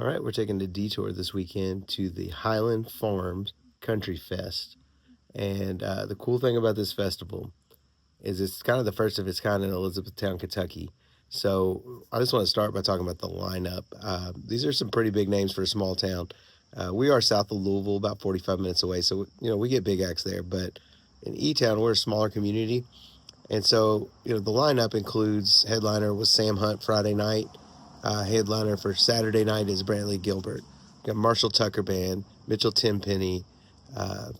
All right, we're taking a detour this weekend to the Highland Farms Country Fest. And the cool thing about this festival is it's kind of the first of its kind in Elizabethtown, Kentucky. So I just want to start by talking about the lineup. These are some pretty big names for a small town. We are south of Louisville, about 45 minutes away. So, we get big acts there. But in E-Town, we're a smaller community. And so, the lineup includes headliner was Sam Hunt Friday night. Headliner for Saturday night is Brantley Gilbert. Got Marshall Tucker Band, Mitchell Timpenny,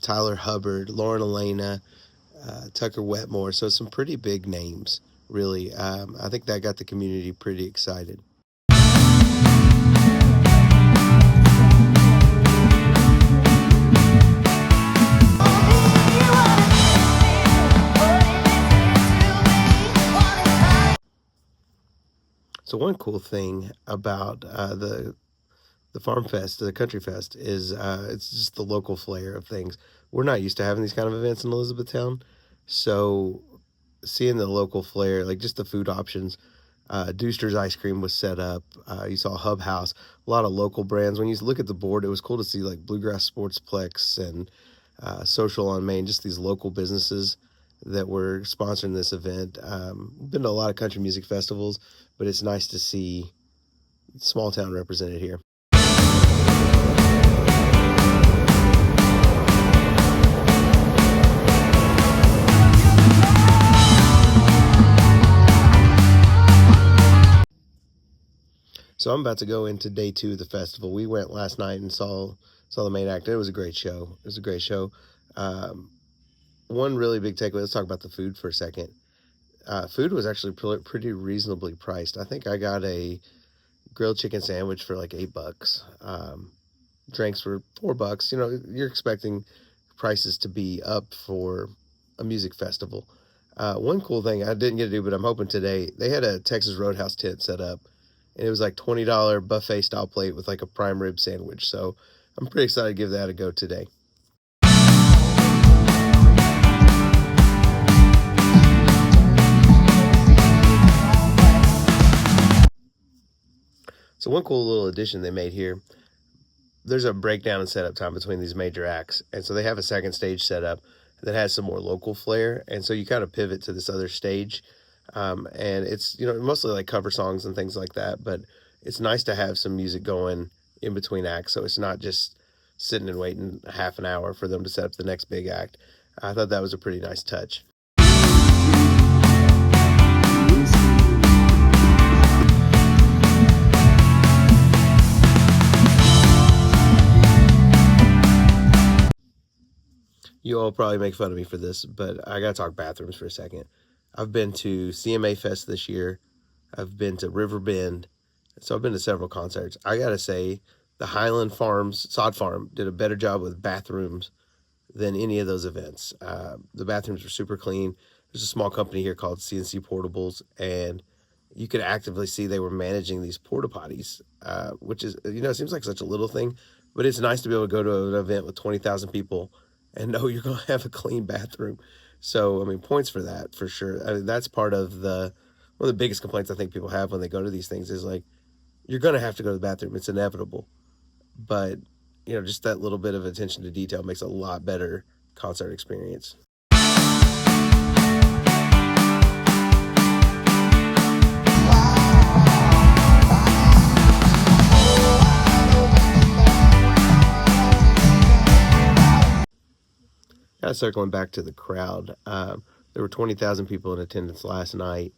Tyler Hubbard, Lauren Alaina, Tucker Wetmore. So some pretty big names, really. I think that got the community pretty excited. So one cool thing about the Farm Fest, the Country Fest, is it's just the local flair of things. We're not used to having these kind of events in Elizabethtown, so seeing the local flair, like just the food options. Dooster's Ice Cream was set up. You saw Hub House, a lot of local brands. When you look at the board, it was cool to see like Bluegrass Sportsplex and Social on Main, just these local businesses that were sponsoring this event. Been to a lot of country music festivals, but it's nice to see small town represented here. So I'm about to go into day 2 of the festival. We went last night and saw the main act. It was a great show. It was a great show. One really big takeaway. Let's talk about the food for a second. Food was actually pretty reasonably priced. I think I got a grilled chicken sandwich for like $8. Drinks for $4. You're expecting prices to be up for a music festival. One cool thing I didn't get to do, but I'm hoping today, they had a Texas Roadhouse tent set up. And it was like $20 buffet style plate with like a prime rib sandwich. So I'm pretty excited to give that a go today. So one cool little addition they made here, there's a breakdown and setup time between these major acts. And so they have a second stage set up that has some more local flair. And so you kind of pivot to this other stage. And it's, mostly like cover songs and things like that. But it's nice to have some music going in between acts. So it's not just sitting and waiting half an hour for them to set up the next big act. I thought that was a pretty nice touch. You all probably make fun of me for this, but I got to talk bathrooms for a second. I've been to CMA Fest this year. I've been to River Bend. So I've been to several concerts. I got to say, the Highland Farms, Sod Farm, did a better job with bathrooms than any of those events. The bathrooms were super clean. There's a small company here called CNC Portables, and you could actively see they were managing these porta potties, which is, it seems like such a little thing, but it's nice to be able to go to an event with 20,000 people and know you're going to have a clean bathroom. So, points for that, for sure. That's part of one of the biggest complaints I think people have when they go to these things is like, you're going to have to go to the bathroom. It's inevitable. But, just that little bit of attention to detail makes a lot better concert experience. Circling back to the crowd, there were 20,000 people in attendance last night,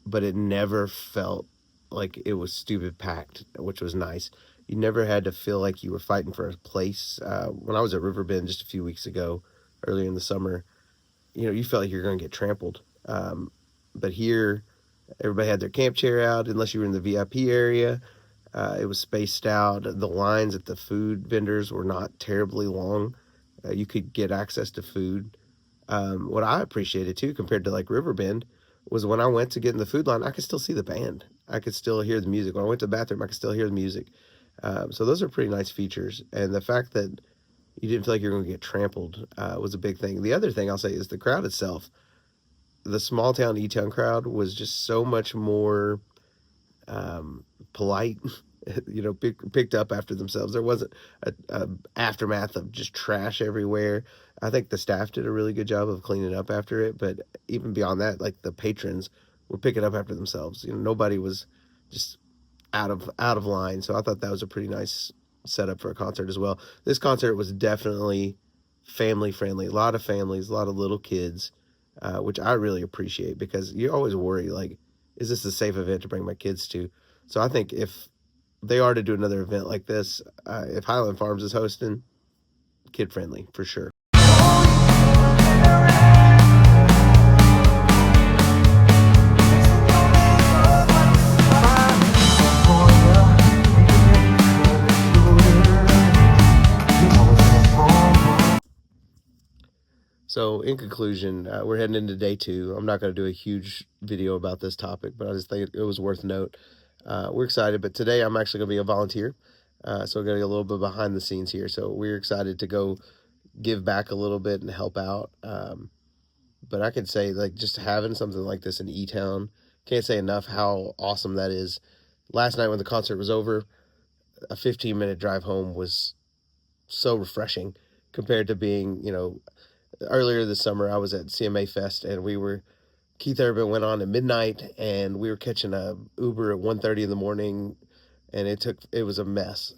but it never felt like it was stupid packed, which was nice. You never had to feel like you were fighting for a place. When I was at Riverbend just a few weeks ago, earlier in the summer, you felt like you're going to get trampled. But here, everybody had their camp chair out, unless you were in the VIP area. It was spaced out. The lines at the food vendors were not terribly long. You could get access to food. What I appreciated too, compared to like Riverbend, was when I went to get in the food line, I could still see the band. I could still hear the music. When I went to the bathroom, I could still hear the music. So those are pretty nice features. And the fact that you didn't feel like you were going to get trampled was a big thing. The other thing I'll say is the crowd itself. The small town E-Town crowd was just so much more polite picked up after themselves. There wasn't a aftermath of just trash everywhere. I think the staff did a really good job of cleaning up after it, but even beyond that, like the patrons were picking up after themselves. Nobody was just out of line. So I thought that was a pretty nice setup for a concert as well. This concert was definitely family friendly. A lot of families, a lot of little kids, which I really appreciate because you always worry like, is this a safe event to bring my kids to? So I think if they are to do another event like this, if Highland Farms is hosting, kid friendly for sure. So, in conclusion, we're heading into day 2. I'm not going to do a huge video about this topic, but I just think it was worth note. We're excited, but today I'm actually going to be a volunteer. So, we're going to get a little bit behind the scenes here. So, we're excited to go give back a little bit and help out. But I could say, like, just having something like this in E-Town, can't say enough how awesome that is. Last night when the concert was over, a 15-minute drive home was so refreshing compared to being, earlier this summer I was at CMA Fest and Keith Urban went on at midnight and we were catching a Uber at 1:30 in the morning, and it was a mess.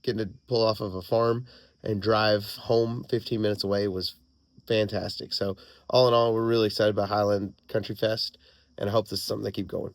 Getting to pull off of a farm and drive home 15 minutes away was fantastic. So all in all, we're really excited about Highland Country Fest, and I hope this is something they keep going.